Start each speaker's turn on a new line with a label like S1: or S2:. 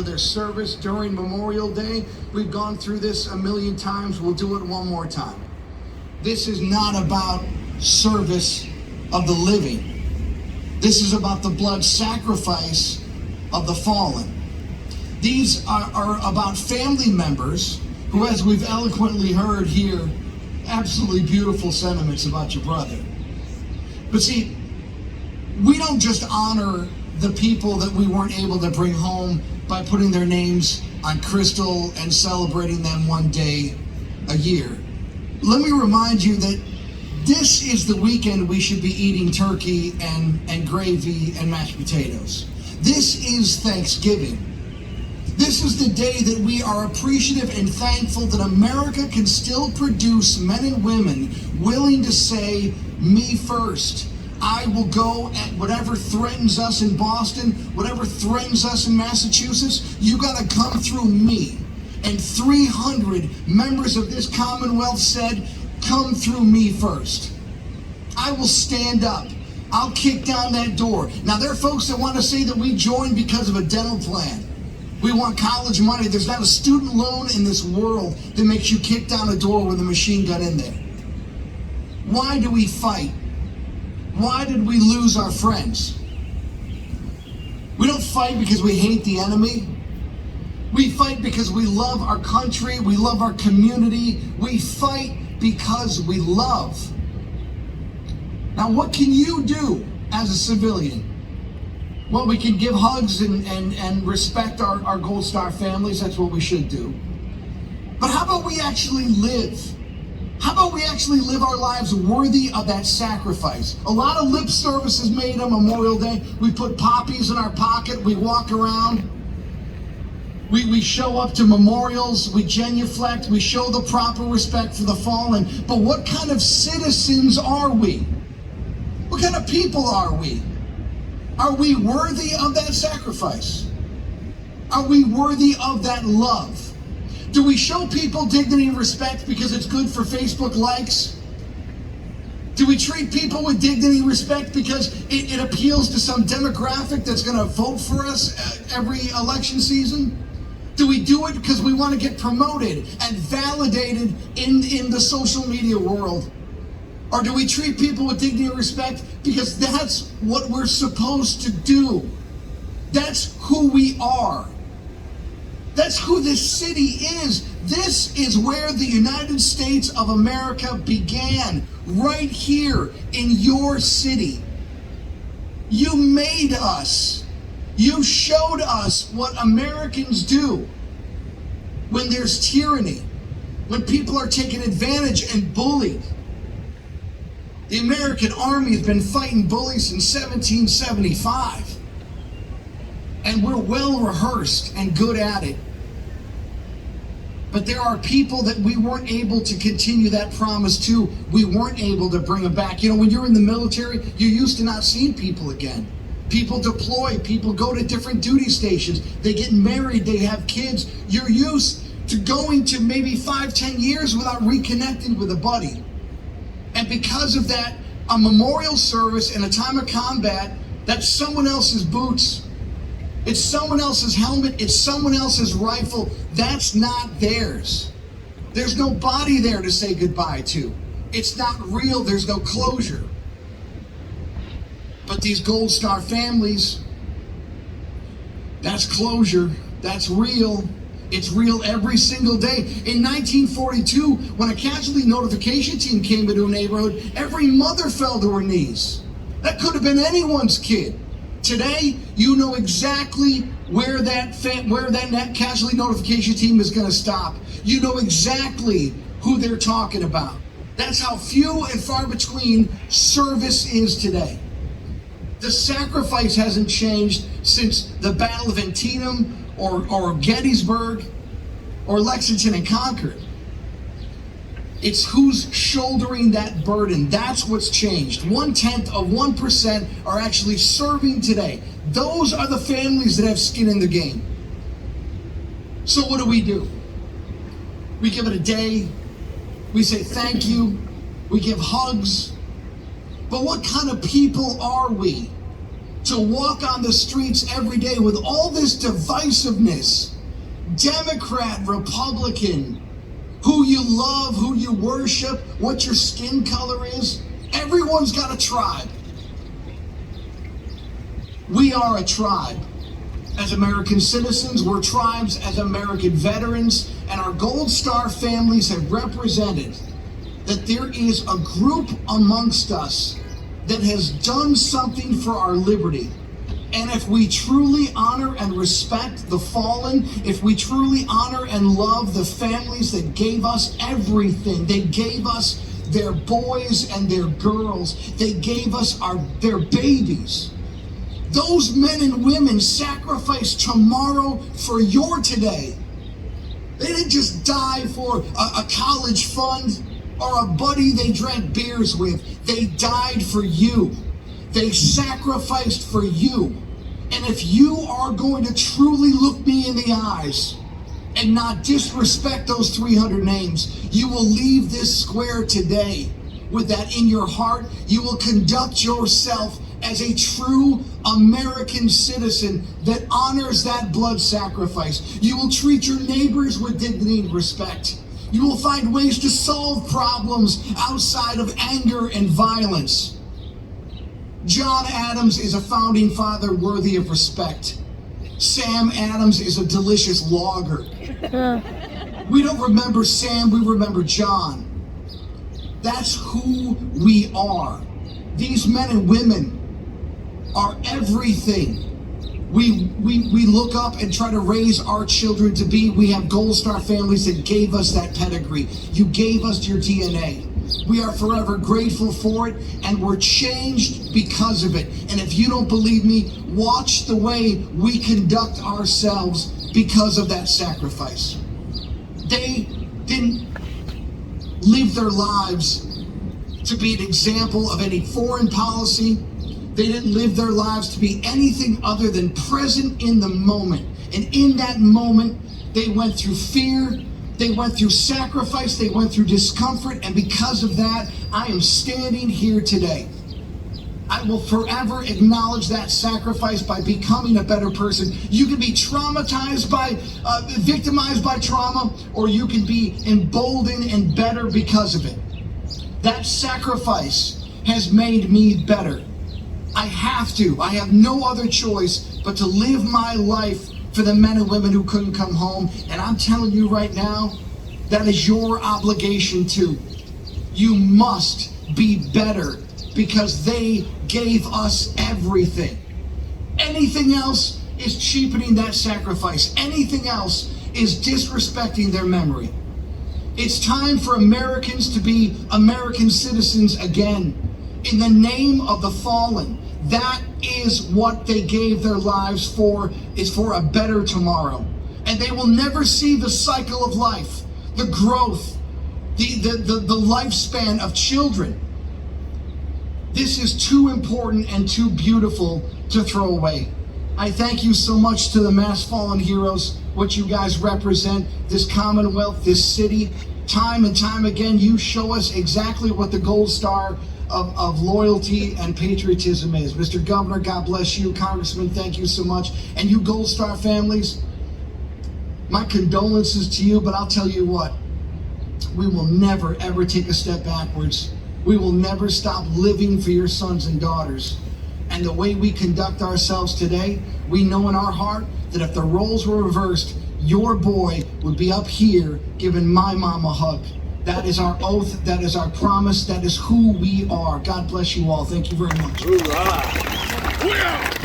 S1: their service during Memorial Day. We've gone through this a million times. We'll do it one more time. This is not about service of the living. This is about the blood sacrifice of the fallen. These are about family members who, as we've eloquently heard here, absolutely beautiful sentiments about your brother. But see, we don't just honor the people that we weren't able to bring home by putting their names on crystal and celebrating them one day a year. Let me remind you that this is the weekend we should be eating turkey and gravy and mashed potatoes. This is Thanksgiving. This is the day that we are appreciative and thankful that America can still produce men and women willing to say, me first. I will go at whatever threatens us in Boston, whatever threatens us in Massachusetts. You got to come through me. And 300 members of this Commonwealth said, come through me first. I will stand up. I'll kick down that door. Now, there are folks that want to say that we joined because of a dental plan. We want college money. There's not a student loan in this world that makes you kick down a door with a machine gun in there. Why do we fight? Why did we lose our friends? We don't fight because we hate the enemy. We fight because we love our country. We love our community. We fight because we love. Now, what can you do as a civilian? Well, we can give hugs and respect our Gold Star families. That's what we should do. But how about we actually live? How about we actually live our lives worthy of that sacrifice? A lot of lip service is made on Memorial Day. We put poppies in our pocket. We walk around. We show up to memorials. We genuflect. We show the proper respect for the fallen. But what kind of citizens are we? What kind of people are we? Are we worthy of that sacrifice? Are we worthy of that love? Do we show people dignity and respect because it's good for Facebook likes? Do we treat people with dignity and respect because it appeals to some demographic that's going to vote for us every election season? Do we do it because we want to get promoted and validated in the social media world? Or do we treat people with dignity and respect because that's what we're supposed to do? That's who we are. That's who this city is. This is where the United States of America began, right here in your city. You made us. You showed us what Americans do when there's tyranny, when people are taken advantage and bullied. The American Army has been fighting bullies since 1775. And we're well rehearsed and good at it. But there are people that we weren't able to continue that promise to. We weren't able to bring them back. You know, when you're in the military, you're used to not seeing people again. People deploy, people go to different duty stations, they get married, they have kids. You're used to going to maybe 5-10 years without reconnecting with a buddy. And because of that, a memorial service in a time of combat, that's someone else's boots. It's someone else's helmet. It's someone else's rifle. That's not theirs. There's no body there to say goodbye to. It's not real. There's no closure. But these Gold Star families, that's closure. That's real. It's real every single day. In 1942, when a casualty notification team came into a neighborhood, every mother fell to her knees. That could have been anyone's kid. Today, you know exactly where that casualty notification team is going to stop. You know exactly who they're talking about. That's how few and far between service is today. The sacrifice hasn't changed since the Battle of Antietam or Gettysburg or Lexington and Concord. It's who's shouldering that burden. That's what's changed. 0.1% are actually serving today. Those are the families that have skin in the game. So what do? We give it a day. We say thank you. We give hugs. But what kind of people are we? to walk on the streets every day with all this divisiveness, Democrat, Republican, who you love, who you worship, what your skin color is. Everyone's got a tribe. We are a tribe. As American citizens, we're tribes as American veterans, and our Gold Star families have represented that there is a group amongst us that has done something for our liberty. And if we truly honor and respect the fallen, if we truly honor and love the families that gave us everything, they gave us their boys and their girls, they gave us their babies. Those men and women sacrificed tomorrow for your today. They didn't just die for a college fund or a buddy they drank beers with. They died for you. They sacrificed for you. And if you are going to truly look me in the eyes and not disrespect those 300 names, you will leave this square today with that in your heart. You will conduct yourself as a true American citizen that honors that blood sacrifice. You will treat your neighbors with dignity and respect. You will find ways to solve problems outside of anger and violence. John Adams is a founding father worthy of respect. Sam Adams is a delicious logger. We don't remember Sam, we remember John. That's who we are. These men and women are everything we look up and try to raise our children to be. We have Gold Star families that gave us that pedigree. You gave us your DNA. We are forever grateful for it, and we're changed because of it. And if you don't believe me, watch the way we conduct ourselves because of that sacrifice. They didn't live their lives to be an example of any foreign policy. They didn't live their lives to be anything other than present in the moment. And in that moment, they went through fear, they went through sacrifice, they went through discomfort, and because of that, I am standing here today. I will forever acknowledge that sacrifice by becoming a better person. You can be traumatized by, victimized by trauma, or you can be emboldened and better because of it. That sacrifice has made me better. I have no other choice but to live my life for the men and women who couldn't come home. And I'm telling you right now, that is your obligation too. You must be better because they gave us everything. Anything else is cheapening that sacrifice. Anything else is disrespecting their memory. It's time for Americans to be American citizens again. In the name of the fallen. That is what they gave their lives for, is for a better tomorrow. And they will never see the cycle of life, the growth, the lifespan of children. This is too important and too beautiful to throw away. I thank you so much to the mass fallen heroes, what you guys represent, this Commonwealth, this city. Time and time again, you show us exactly what the Gold Star of loyalty and patriotism is. Mr. Governor, God bless you. Congressman, thank you so much. And you Gold Star families, my condolences to you, but I'll tell you what, we will never, ever take a step backwards. We will never stop living for your sons and daughters. And the way we conduct ourselves today, we know in our heart that if the roles were reversed, your boy would be up here giving my mom a hug. That is our oath, that is our promise, that is who we are. God bless you all. Thank you very much.
S2: Hoorah.